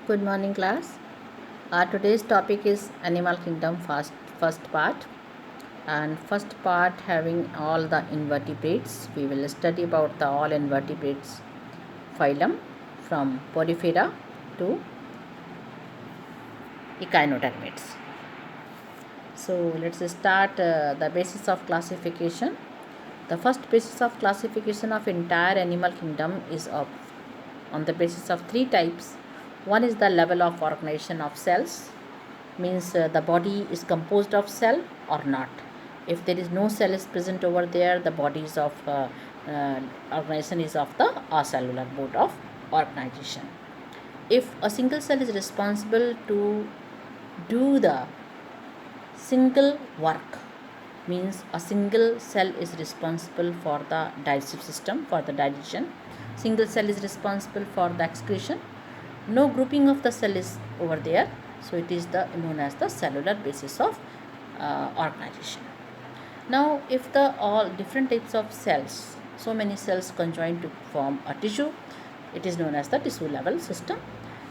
Good morning, class. Today's topic is Animal Kingdom first part, and first part having all the invertebrates. We will study about the all invertebrates phylum from Porifera to Echinodermates. So let's start the basis of classification. The first basis of classification of entire animal kingdom is on the basis of three types. One is the level of organization of cells, means the body is composed of cell or not. If there is no cell is present over there, the body is of organization is of the acellular mode of organization. If a single cell is responsible to do the single work, means a single cell is responsible for the digestive system, for the digestion. Single cell is responsible for the excretion. No grouping of the cell is over there, so it is known as the cellular basis of organization. Now, if the all different types of cells, so many cells conjoin to form a tissue, it is known as the tissue level system.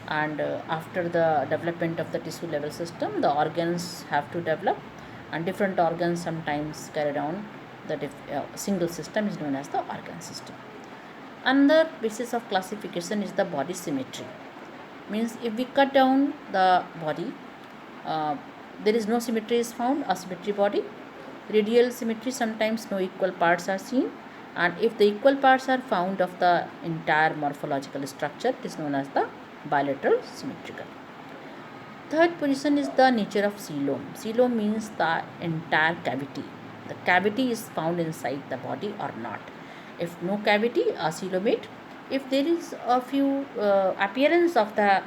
And after the development of the tissue level system, the organs have to develop, and different organs sometimes carried on the single system is known as the organ system. Another basis of classification is the body symmetry, means if we cut down the body, there is no symmetry is found, asymmetry body. Radial symmetry, sometimes no equal parts are seen, and if the equal parts are found of the entire morphological structure, it is known as the bilateral symmetrical. Third position is the nature of coelom. Coelom means the entire cavity. The cavity is found inside the body or not. If no cavity, a coelomate. If there is a few appearance of the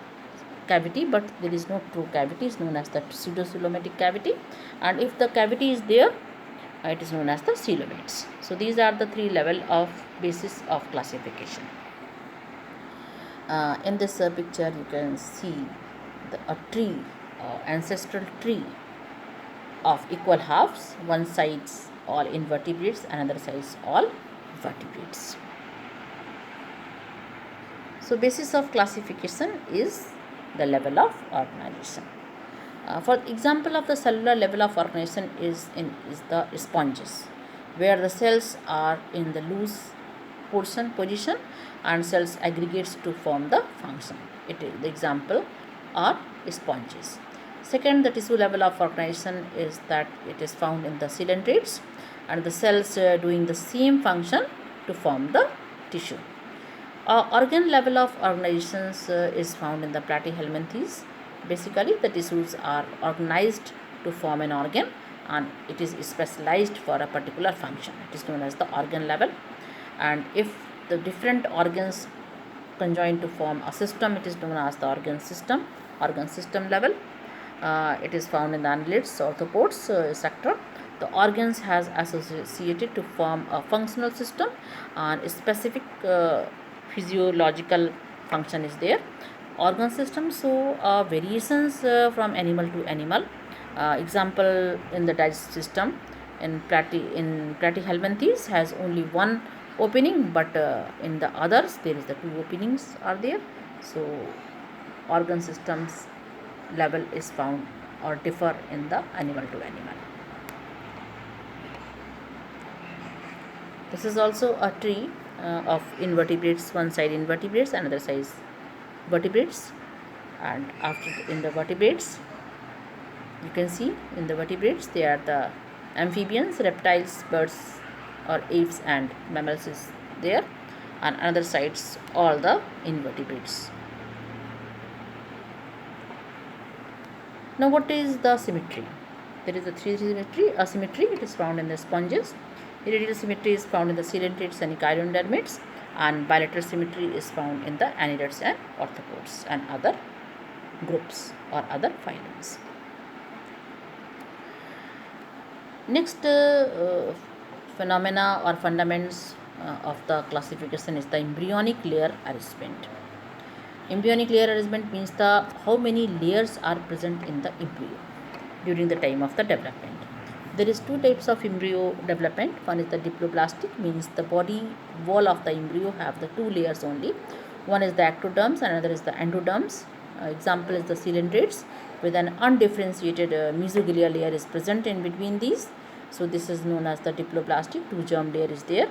cavity but there is no true cavity, is known as the pseudocoelomatic cavity. And if the cavity is there, it is known as the coelomates. So these are the three level of basis of classification. In this picture you can see a tree, ancestral tree of equal halves. One side all invertebrates, another side all vertebrates. So basis of classification is the level of organization. For example of the cellular level of organization is the sponges, where the cells are in the loose position and cells aggregates to form the function. The example are sponges. Second, the tissue level of organization is that it is found in the coelentrates, and the cells doing the same function to form the tissue. Organ level of organizations is found in the platyhelminthes. Basically, the tissues are organized to form an organ, and it is specialized for a particular function. It is known as the organ level. And if the different organs conjoin to form a system, it is known as the organ system level. It is found in the annelids, orthopods sector. The organs has associated to form a functional system, and specific physiological function is there. Organ system show variations from animal to animal. Example, in the digestive system, in platyhelminthes has only one opening, but in the others there is the two openings are there. So organ systems level is found or differ in the animal to animal. This is also a tree of invertebrates. One side invertebrates, another side vertebrates. And after in the vertebrates, you can see in the vertebrates they are the amphibians, reptiles, birds or apes and mammals is there, and another sides all the invertebrates. Now what is the symmetry? There is a three symmetry. Asymmetry, it is found in the sponges. Radial symmetry is found in the coelentrates and echinodermates, and bilateral symmetry is found in the annelids and orthopods and other groups or other phylums. Next phenomena or fundamentals of the classification is the embryonic layer arrangement. Embryonic layer arrangement means how many layers are present in the embryo during the time of the development. There is two types of embryo development. One is the diploblastic, means the body wall of the embryo have the two layers only. One is the ectoderms, another is the endoderms. Example is the Coelentrates, with an undifferentiated mesoglia layer is present in between these. So this is known as the diploblastic. 2-germ layer is there,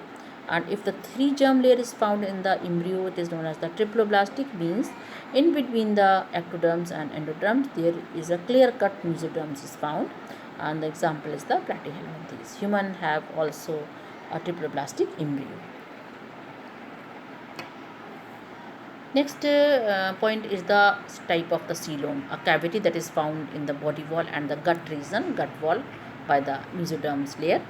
and if the 3-germ layer is found in the embryo, it is known as the triploblastic. Means in between the ectoderms and endoderms there is a clear-cut mesoderms is found, and the example is the platyhelminthes. Human have also a triploblastic embryo. Next point is the type of the coelom, a cavity that is found in the body wall and the gut region, gut wall, by the mesoderms layer.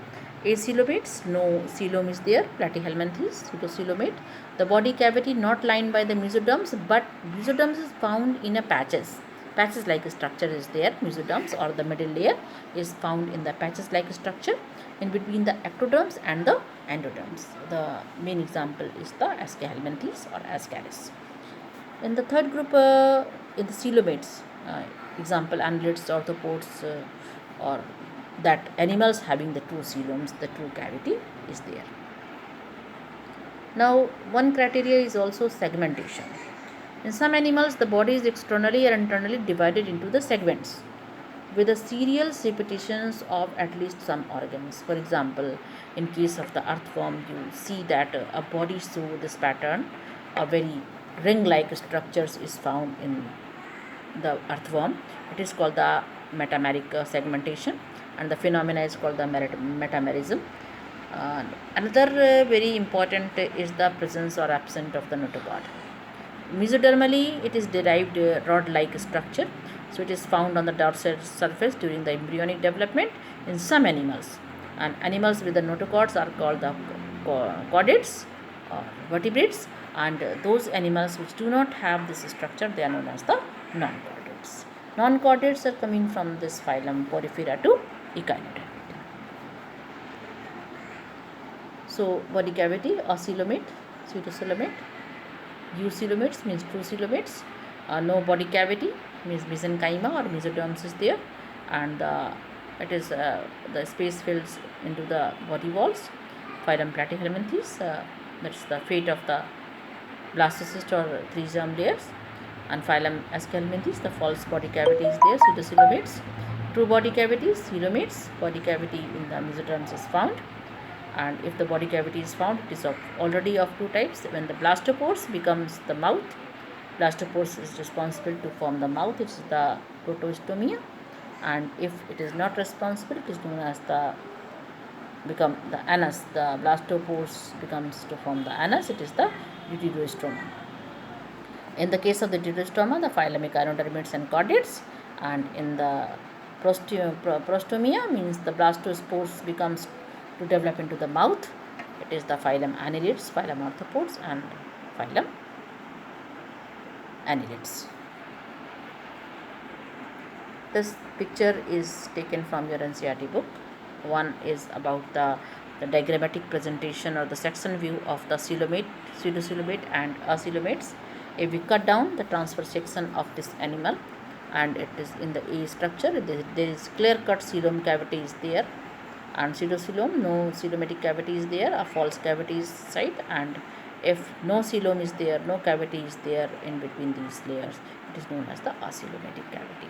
Acoelomates, no coelom is there. Platyhelminthes, pseudocoelomate. The body cavity not lined by the mesoderms, but mesoderms is found in a patches. Patches like structure is there. Mesoderms or the middle layer is found in the patches like structure in between the ectoderms and the endoderms. The main example is the Ascahelminthes or Ascaris. In the third group, in the coelomates, example annelids, orthopods, or that animals having the two coeloms, the two cavity is there. Now, one criteria is also segmentation. In some animals, the body is externally and internally divided into the segments with the serial repetitions of at least some organs. For example, in case of the earthworm, you see that a body show this pattern, a very ring-like structures is found in the earthworm. It is called the metameric segmentation, and the phenomena is called the metamerism. Another very important is the presence or absence of the notochord. Mesodermally, it is derived rod-like structure, so it is found on the dorsal surface during the embryonic development in some animals, and animals with the notochords are called the chordates or vertebrates, and those animals which do not have this structure, they are known as the non-chordates. Non-chordates are coming from this phylum Porifera to Echinodermata. So body cavity, acoelomate, pseudocoelomate. Eucoelomates means true coelomates. No body cavity means mesenchyma or mesoderms is there, and it is the space fills into the body walls. Phylum Platyhelminthes, that's the fate of the blastocyst or 3-germ layers, and phylum Ascahelminthes, the false body cavity is there, pseudocoelomates. True body cavities, coelomates. Body cavity in the mesoderms is found, and if the body cavity is found, it is already of two types. When the blastopores becomes the mouth, blastopores is responsible to form the mouth, it is the protostomia, and if it is not responsible, it is known as the become the anus. The blastopores becomes to form the anus, it is the deuterostroma. In the case of the deuterostroma, the phylum Echinodermates and chordates, and in the prostomia means the blastospores becomes to develop into the mouth, it is the phylum Annelids, phylum Arthropods, and phylum Annelids. This picture is taken from your NCERT book. One is about the diagrammatic presentation or the section view of the coelomate, pseudocoelomate, and acoelomates. If we cut down the transfer section of this animal, and it is in the A structure, there is clear-cut coelom cavity is there, and pseudocoelom, no coelomatic cavity is there, a false cavity is site, and if no coelom is there, no cavity is there in between these layers, it is known as the acoelomatic cavity.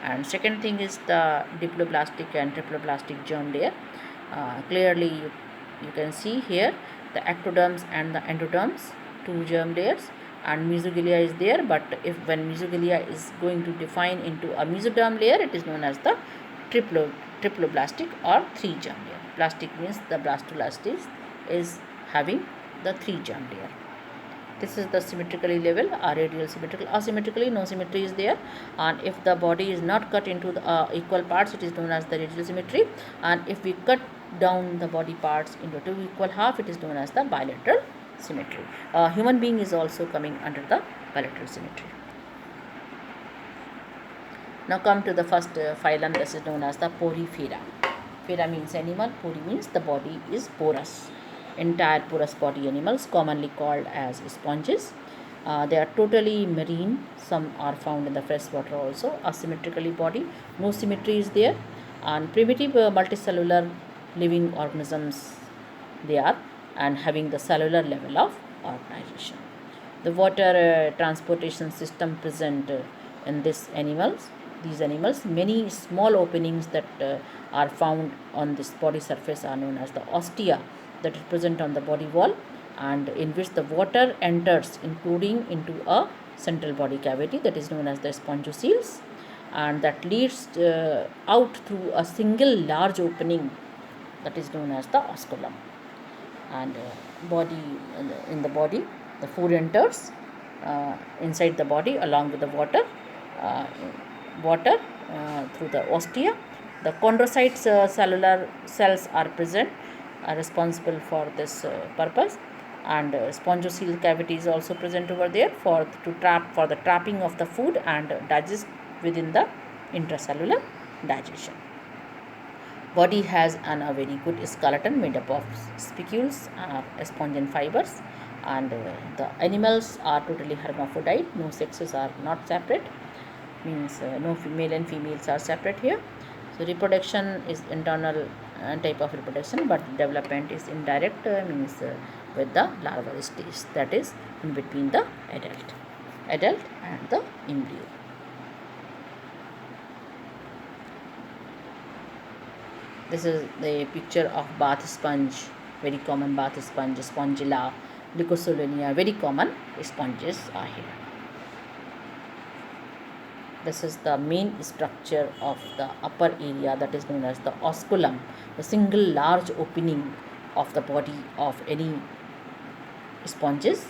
And second thing is the diploblastic and triploblastic germ layer. Clearly you can see here the ectoderms and the endoderms, 2 germ layers, and mesoglia is there, but if when mesoglia is going to define into a mesoderm layer, it is known as the triploblastic or 3 germ layer. Plastic means the blastolast is having the 3 germ layer. This is the symmetrically level, radial symmetrical. Asymmetrically, no symmetry is there, and if the body is not cut into the equal parts, it is known as the radial symmetry, and if we cut down the body parts into 2 equal half, it is known as the bilateral symmetry. Human being is also coming under the bilateral symmetry. Now come to the first phylum, this is known as the Porifera. Fera means animal, pori means the body is porous. Entire porous body animals, commonly called as sponges. They are totally marine. Some are found in the fresh water also. Asymmetrically body, no symmetry is there, and primitive multicellular living organisms they are, and having the cellular level of organization. The water transportation system present in these animals, many small openings that are found on this body surface are known as the ostia, that is present on the body wall, and in which the water enters, including into a central body cavity that is known as the spongoceles, and that leads out through a single large opening that is known as the osculum. And body in the body, the food enters inside the body along with the uh, water through the ostia. The chondrocytes cellular cells are present, are responsible for this purpose, and spongocele cavity is also present over there for the trapping of the food and digest within the intracellular digestion. Body has a very good skeleton made up of spicules, sponge and fibers, and the animals are totally hermaphrodite. No sexes are not separate, means no male and females are separate here. So reproduction is internal type of reproduction, but development is indirect, means with the larval stage, that is in between the adult and the embryo. This is the picture of bath sponge, very common bath sponge, Spongilla, Leucosolinia, very common sponges are here. This is the main structure of the upper area, that is known as the osculum, the single large opening of the body of any sponges.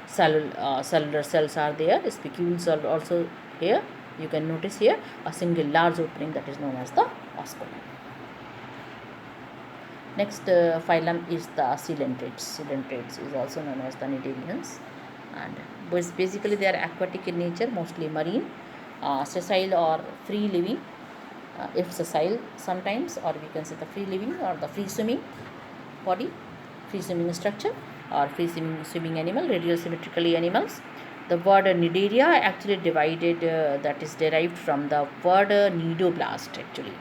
Cellular cells are there, spicules are also here. You can notice here a single large opening that is known as the osculum. Next phylum is the Coelentrates. Coelentrates is also known as the Cnidarians, and basically they are aquatic in nature, mostly marine, sessile or free living. If sessile sometimes, or we can say the free living or the free swimming body, free swimming structure, or free swimming animal, radial symmetrically animals. The word Cnidaria actually divided, that is derived from the word nidoblast actually.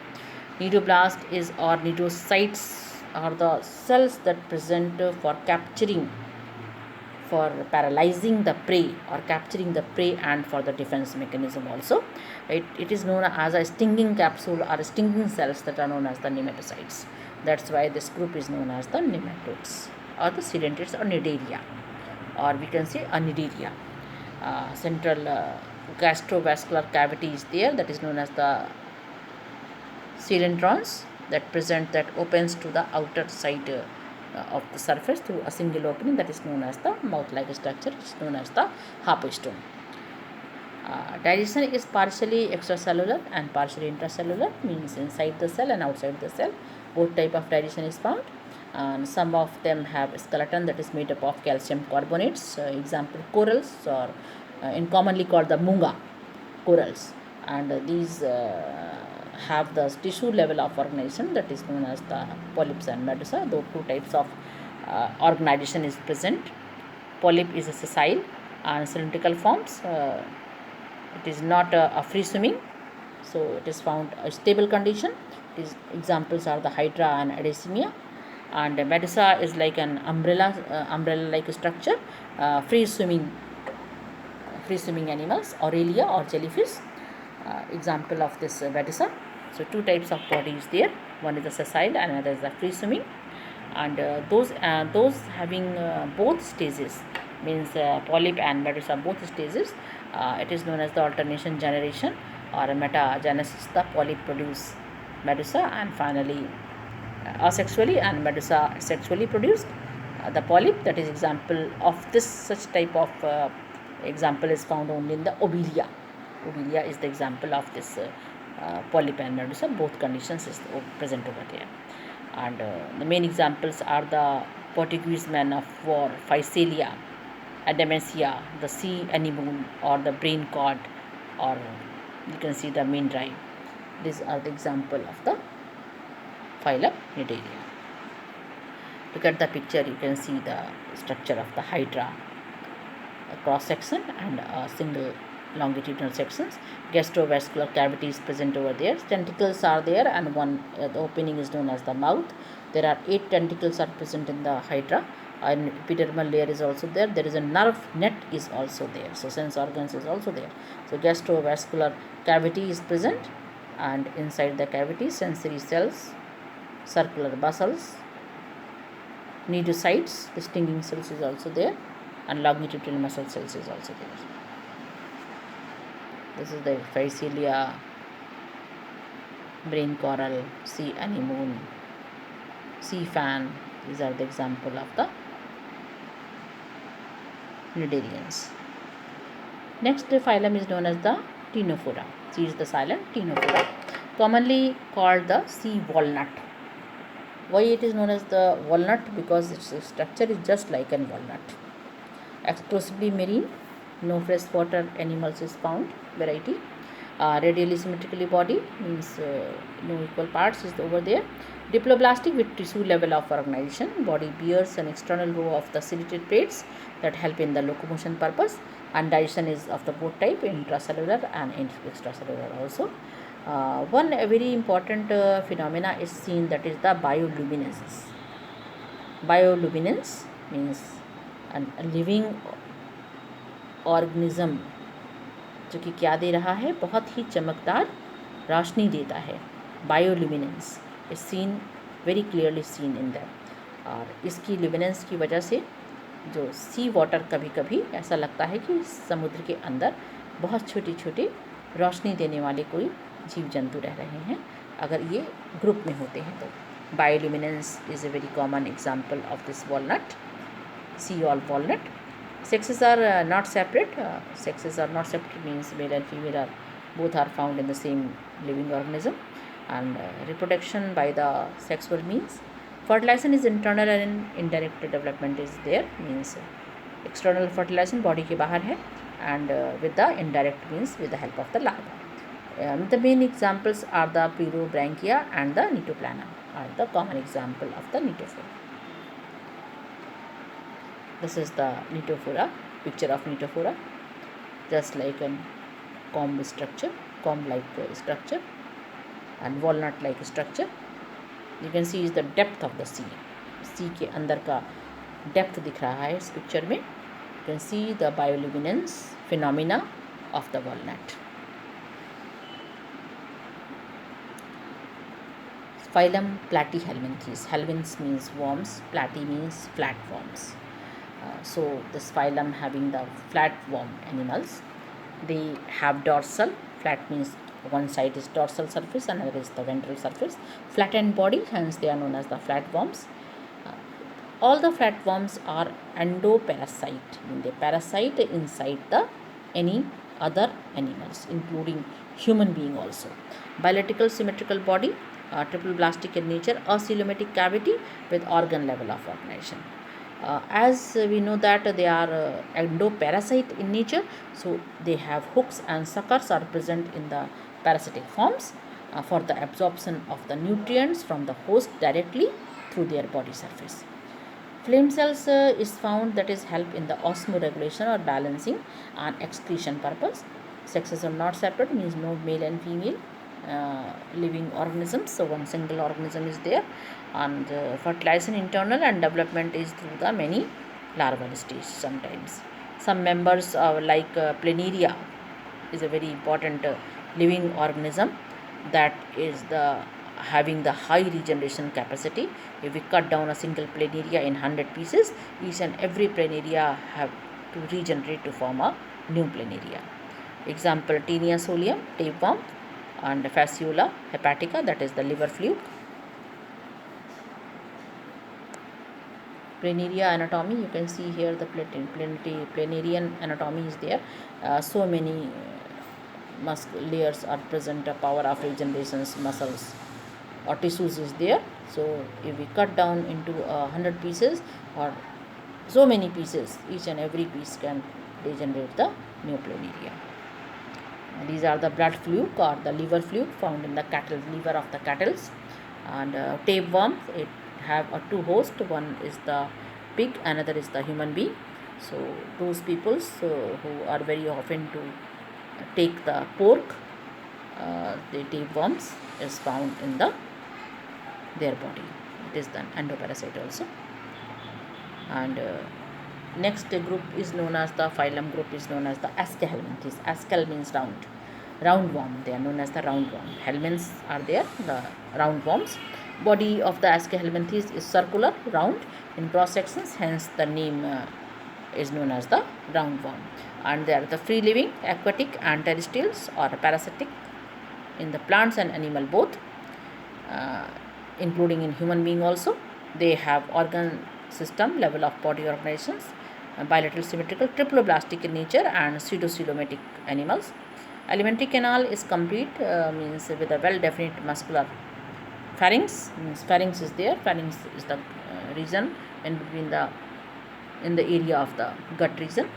Nidoblast is, or nidocytes are the cells that present for capturing, for paralyzing the prey or capturing the prey, and for the defense mechanism also. It is known as a stinging capsule or stinging cells that are known as the nematocytes. That's why this group is known as the nematodes or the Coelentrates or Cnidaria, or we can say Cnidaria. Central gastrovascular cavity is there, that is known as the coelentrons, that opens to the outer side of the surface through a single opening, that is known as the mouth-like structure, which is known as the harpstone. Digestion is partially extracellular and partially intracellular, means inside the cell and outside the cell. Both type of digestion is found, and some of them have a skeleton that is made up of calcium carbonates, example corals, or in commonly called the munga corals, and these have the tissue level of organization that is known as the polyps and medusa. Those two types of organization is present. Polyp is a sessile and cylindrical forms. It is not a free swimming, so it is found a stable condition. Examples are the hydra and adesenia, and medusa is like an umbrella like structure. Free swimming animals, aurelia or jellyfish, example of this medusa. So two types of bodies there, one is the sessile and another is the free swimming, and those having both stages, means polyp and medusa both stages, it is known as the alternation generation or metagenesis. The polyp produce medusa, and finally asexually and medusa sexually produced the polyp. That is example of this such type of example is found only in the obelia. Obelia is the example of this polyp and medusa. Both conditions is present over there, and the main examples are the Portuguese man of war, Physalia, Adamantia, the sea anemone, or the brain cod, or you can see the main drive. These are the example of the phylum Cnidaria. Look at the picture, you can see the structure of the hydra, a cross section and a single longitudinal sections. Gastrovascular cavity is present over there. Tentacles are there, and one the opening is known as the mouth. There are 8 tentacles are present in the hydra, An epidermal layer is also there. There is a nerve net is also there. So sense organs is also there. So gastrovascular cavity is present, and inside the cavity sensory cells, circular muscles, cnidocytes, the stinging cells is also there, and longitudinal muscle cells is also there. This is the faecilia, brain coral, sea anemone, sea fan. These are the example of the cnidarians. Next phylum is known as the Ctenophora. C is the silent Ctenophora, commonly called the sea walnut. Why it is known as the walnut? Because its structure is just like an walnut. Exclusively marine, no freshwater animals is found. Variety. Radially symmetrically body means no equal parts is over there. Diploblastic with tissue level of organization. Body bears an external row of the ciliated plates that help in the locomotion purpose, and digestion is of the both type, intracellular and extracellular also. One very important phenomena is seen, that is the bioluminescence. Bioluminescence means a living organism जो कि क्या दे रहा है, बहुत ही चमकदार रोशनी देता है. Bioluminescence is seen, very clearly seen in that. और इसकी ल्यूमिनेंस की वजह से जो सी वाटर कभी कभी ऐसा लगता है कि समुद्र के अंदर बहुत छोटी छोटी रोशनी देने वाले कोई जीव जंतु रह रहे हैं, अगर ये ग्रुप में होते हैं तो. Bioluminescence is a very common example of this walnut, see all walnut. Sexes are not separate. Sexes are not separate means male and female are both are found in the same living organism. And reproduction by the sexual means. Fertilization is internal and indirect development is there, means external fertilization body के बाहर है, and with the indirect means with the help of the larva. The main examples are the Pyrobranchia and the Nitoplana are the common example of the Nitophora. This is the Nitophora, picture of Nitophora, just like a comb structure, comb-like structure and walnut-like structure. You can see is the depth of the sea. Sea के अंदर का depth दिख रहा है इस picture में. You can see the bioluminescence phenomena of the walnut. Phylum Platyhelminthes. Helminths means worms, platy means flatworms. So this phylum having the flatworm animals. They have dorsal. Flat means one side is dorsal surface and another is the ventral surface. Flattened body, hence they are known as the flatworms. All the flatworms are endoparasite, mean they parasite inside the any other animals, including human being also. Bilateral symmetrical body, triple blastic in nature, acoelomatic cavity with organ level of organization. As we know that they are endoparasite in nature, so they have hooks and suckers are present in the parasitic forms for the absorption of the nutrients from the host directly through their body surface. Flame cells is found that is help in the osmoregulation or balancing and excretion purpose. Sexes are not separate, means no male and female living organisms, so one single organism is there. And fertilization internal and development is through the many larval stage. Sometimes some members like planaria is a very important living organism that is the having the high regeneration capacity. If we cut down a single planaria in 100 pieces, each and every planaria have to regenerate to form a new planaria. Example, Taenia solium, tapeworm, and Fasciola hepatica, that is the liver fluke. Planaria anatomy, you can see here the planarian anatomy is there. So many layers are present, power of regenerations, muscles or tissues is there. So if we cut down into 100 pieces or so many pieces, each and every piece can regenerate the new planaria. These are the blood fluke or the liver fluke found in the cattle, liver of the cattle. And tapeworm, it have two hosts, one is the pig, another is the human being. So those people who are very often to take the pork, the tapeworms is found in their body. It is the endoparasite also. And next group is known as the phylum group is known as the Ascahelminthes. Ascal means round, round worm. They are known as the round worm. Helminths are there, the round worms. Body of the Ascahelminthes is circular, round in cross sections. Hence, the name is known as the roundworm. And they are the free living, aquatic and terrestrials or parasitic in the plants and animal both, including in human being also. They have organ system level of body organizations, bilateral symmetrical, triploblastic in nature and pseudocoelomatic animals. Alimentary canal is complete, means with a well defined muscular pharynx, means pharynx is there. Pharynx is the region in between the in the area of the gut region.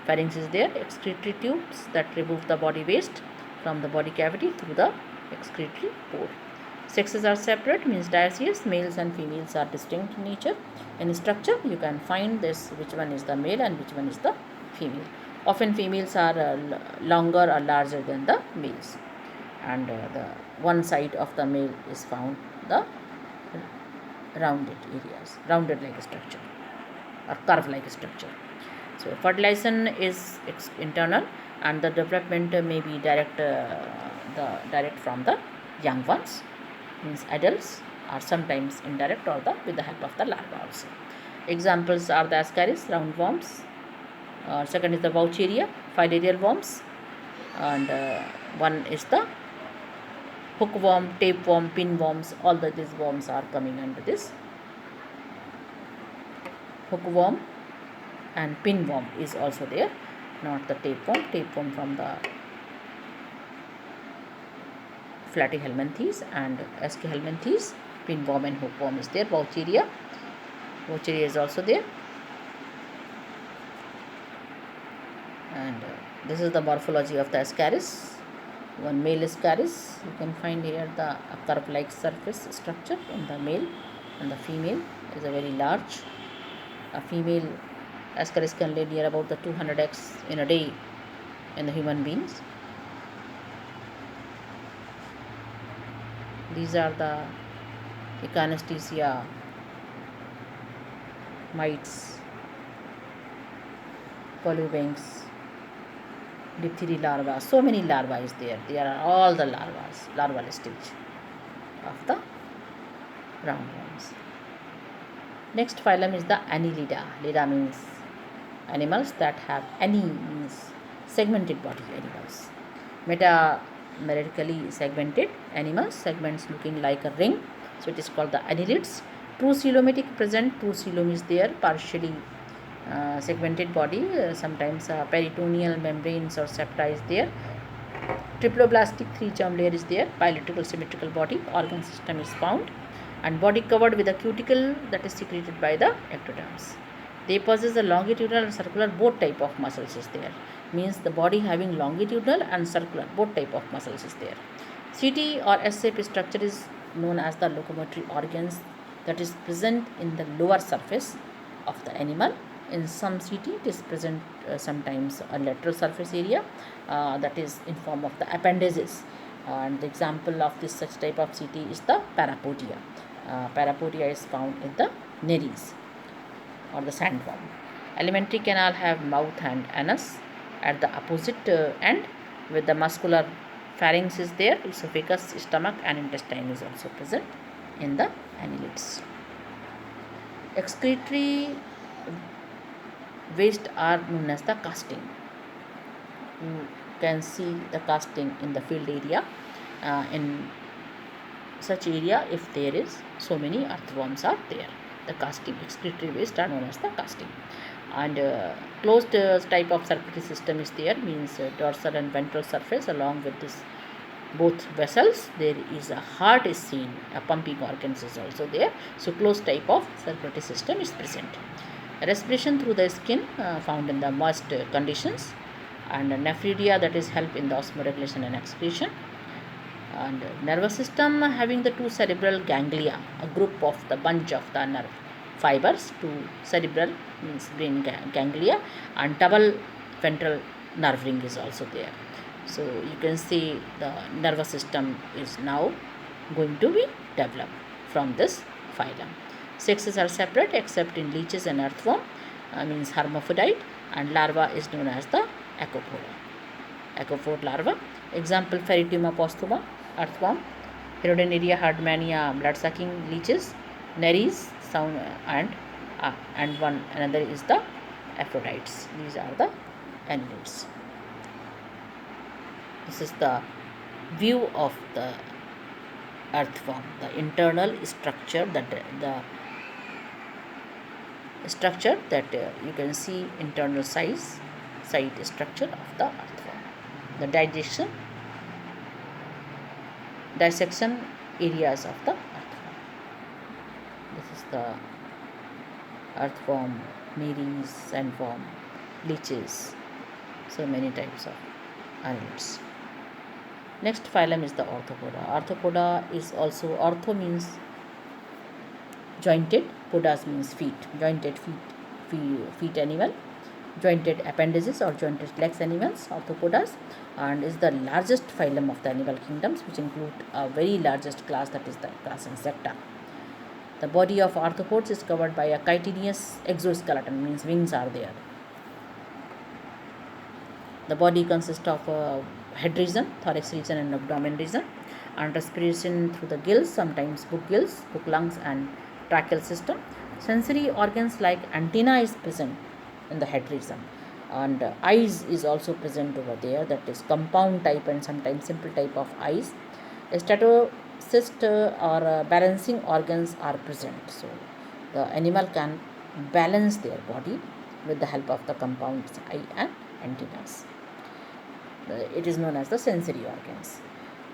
Pharynx is there. Excretory tubes that remove the body waste from the body cavity through the excretory pore. Sexes are separate, means dioecious. Males and females are distinct in nature. In structure, you can find this which one is the male and which one is the female. Often females are longer or larger than the males, and the one side of the male is found the rounded areas, rounded like structure or curve like structure. So fertilization is internal, and the development may be direct from the young ones, means adults, or sometimes indirect or with the help of the larva also. Examples are the ascaris, roundworms. Second is the Vaucheria, filarial worms, and one is the hookworm, tapeworm, pinworms. All these worms are coming under this. Hookworm and pinworm is also there, not the tapeworm. Tapeworm from the Platyhelminthes and Ascahelminthes. Pinworm and hookworm is there. Vaucheria is also there. And this is the morphology of the ascaris. One male ascaris, you can find here the curve like surface structure in the male, and the female is a very large. A female ascaris can lay near about the 200 eggs in a day in the human beings. These are the Echinostesia mites, polybanks, diphtheria larvae. So many larvae is there. There are all the larval stage of the roundworms. Next phylum is the Annelida. Lida means animals that have means segmented body animals. Metamerically segmented animals, segments looking like a ring. So it is called the annelids. True coelomatic present. True coelom is there, partially segmented body. Sometimes peritoneal membranes or septa is there. Triploblastic 3-germ layer is there. Bilateral symmetrical body. Organ system is found, and body covered with a cuticle that is secreted by the ectoderms. They possess a longitudinal and circular both type of muscles is there, means the body having longitudinal and circular both type of muscles is there. CT or S-shape structure is known as the locomotory organs that is present in the lower surface of the animal. In some CT it is present sometimes a lateral surface area that is in form of the appendages, and the example of this such type of CT is the parapodia. Parapodia is found in the nereis or the sandworm. Alimentary canal have mouth and anus at the opposite end, with the muscular pharynx is there. Esophagus, stomach and intestine is also present in the annelids. Excretory waste are known as the casting. You can see the casting in the field area. In such area, if there is so many earthworms are there, the casting, excretory waste are known as the casting. And closed type of circulatory system is there, means dorsal and ventral surface. Along with this both vessels, there is a heart is seen, a pumping organs is also there. So closed type of circulatory system is present. Respiration through the skin found in the moist conditions, and nephridia, that is help in the osmoregulation and excretion. And nervous system having the two cerebral ganglia, a group of the bunch of the nerve fibers. Two cerebral means brain ganglia, and double ventral nerve ring is also there. So you can see the nervous system is now going to be developed from this phylum. Sexes are separate except in leeches and earthworm, means hermaphrodite, and larva is known as the acophore larva. Example, Ferrituma posthuma, earthworm; Hirudinaria hardmania, blood-sucking leeches; Nereis, sound, and one another is the Aphrodites. These are the annelids. This is the view of the earthworm, the internal structure, the structure that you can see internal side structure of the earthworm. The dissection areas of the earthworm. This is the earthworm, nereis, sandworm, leeches. So many types of annelids. Next phylum is the Arthropoda. Arthropoda is also, ortho means jointed, podas means feet, jointed feet animal, jointed appendages or jointed legs animals, arthropodas, and is the largest phylum of the animal kingdoms, which include a very largest class, that is the class Insecta. The body of arthropods is covered by a chitinous exoskeleton, means wings are there. The body consists of a head region, thorax region, and abdomen region, and respiration through the gills, sometimes book gills, book lungs, and tracheal system. Sensory organs like antenna is present in the head region, and eyes is also present over there, that is compound type and sometimes simple type of eyes. Statocyst or balancing organs are present, so the animal can balance their body with the help of the compound eye and antennas. It is known as the sensory organs.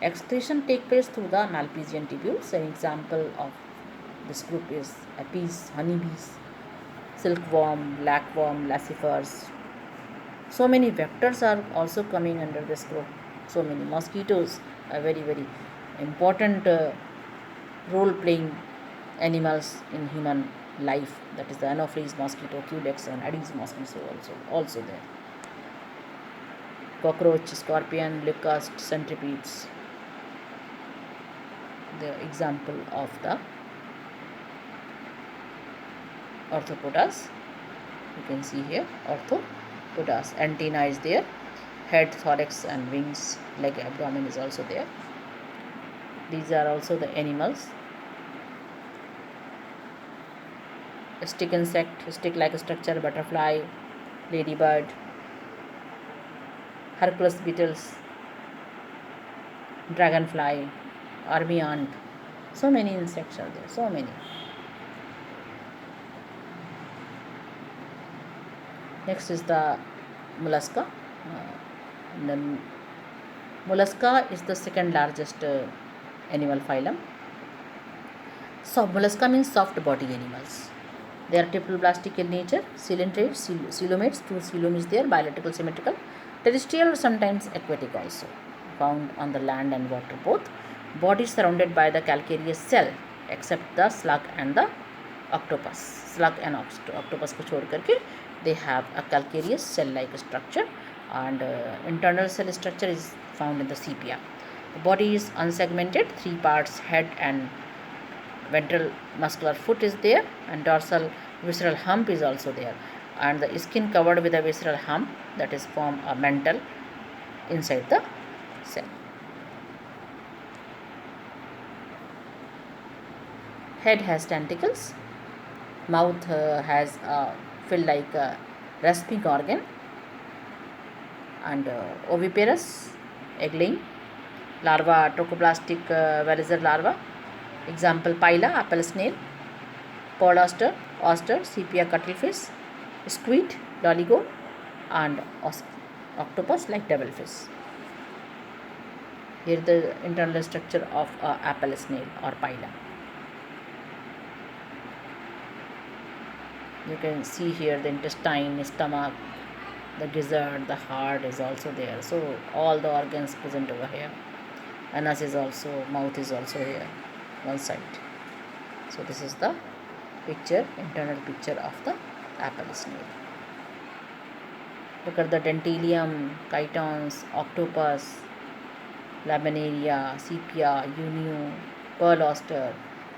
Excretion take place through the Malpighian tubules. An example of this group is aphids, honeybees, silkworm, blackworm, lacifers. So many vectors are also coming under this group. So many mosquitoes are very, very important role playing animals in human life. That is the Anopheles mosquito, Culex, and Aedes mosquito also there. Cockroach, scorpion, locust, centipedes. The example of the arthropodas. You can see here arthropodas. Antenna is there, head, thorax, and wings, leg, abdomen is also there. These are also the animals. Stick insect, stick-like structure, butterfly, ladybird, Hercules beetles, dragonfly, army ant. So many insects are there, so many. Next is the mollusca. The mollusca is the second largest animal phylum. So mollusca means soft body animals. They are triploblastic in nature, cylindrites, coelomates, two coelom is there, bilateral, symmetrical, terrestrial or sometimes aquatic also, found on the land and water both. Body surrounded by the calcareous shell, except the slug and the octopus. Slug and octopus ko chhod karke, they have a calcareous shell-like structure, and internal cell structure is found in the sepia. The body is unsegmented, three parts, head and ventral muscular foot is there, and dorsal visceral hump is also there, and the skin covered with a visceral hump, that is form a mantle inside the cell. Head has tentacles, mouth has filled like a rasping organ, and oviparous, egg-laying, larva, trochloplastic velizer larva. Example, Pila, apple snail, pod oster, sepia cuttlefish, squid, doligo, and octopus like devilfish. Here the internal structure of apple snail or Pila. You can see here the intestine, stomach, the gizzard, the heart is also there. So all the organs present over here. Anus is also, mouth is also here, one side. So this is the picture, internal picture of the apple snail. Look at the dentalium, chitons, octopus, laminaria, sepia, unio, pearl oyster,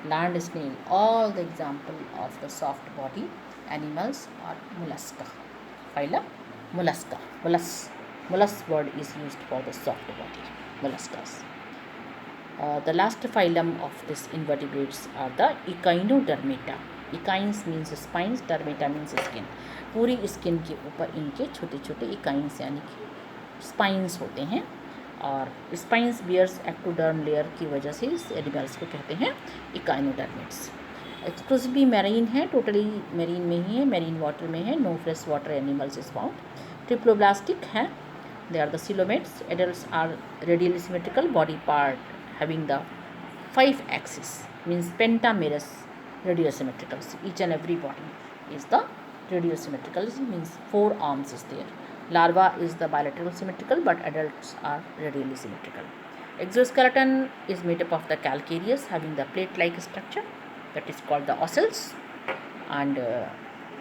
land snail. All the example of the soft body animals are mollusca. Phylum mollusca. Mollusk word is used for the soft body molluscas. The last phylum of this invertebrates are the Echinodermata. Echines means spines, dermata means skin. पूरी skin के ऊपर इनके छोटे छोटे इकाइंस यानी कि spines होते हैं, और स्पाइंस बियर्स एक्टोडर्म लेयर की वजह से इस एनिमल्स को कहते हैं इकाइनोडर्मेट्स. एक्सक्लूसिवली मैरीन है, टोटली मैरीन में ही है, मैरीन वाटर में है, no fresh water animals is found. Triploblastic है, they are the coelomates. Adults are radially symmetrical body part having the 5 axis, means pentamerous radiosymmetrical. Each and every body is the radiosymmetrical, means 4 arms is there. Larva is the bilateral symmetrical, but adults are radially symmetrical. Exoskeleton is made up of the calcareous, having the plate-like structure, that is called the ocels, and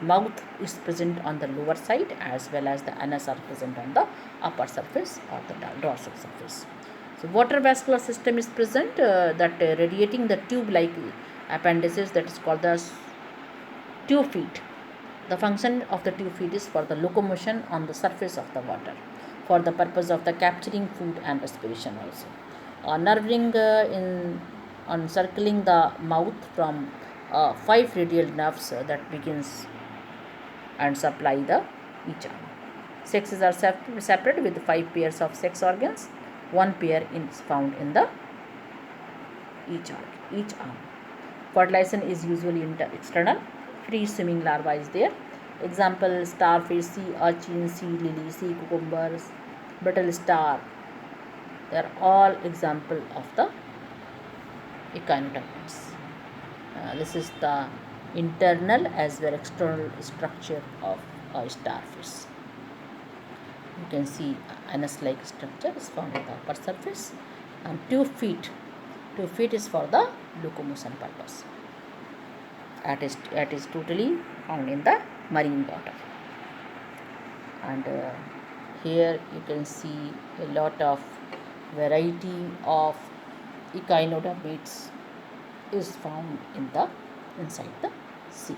mouth is present on the lower side, as well as the anus are present on the upper surface or the dorsal surface. So water vascular system is present, that radiating the tube-like appendages, that is called the tube feet. The function of the tube feet is for the locomotion on the surface of the water, for the purpose of the capturing food and respiration also. Nerve ring on circling the mouth from 5 radial nerves that begins and supply the each arm. Sexes are separate with 5 pairs of sex organs. 1 pair is found in the each arm. Fertilization is usually external. Free swimming larva is there. Example: starfish, sea urchin, sea lily, sea cucumbers, brittle star. They are all example of the echinoderms. This is the internal as well external structure of a starfish. You can see anus-like structure is found in the upper surface, and tube feet is for the locomotion purpose. It is totally found in the marine water. And here you can see a lot of variety of echinodermates is found inside the sea.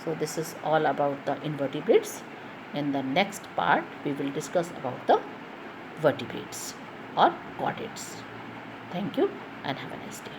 So this is all about the invertebrates. In the next part, we will discuss about the vertebrates or chordates. Thank you and have a nice day.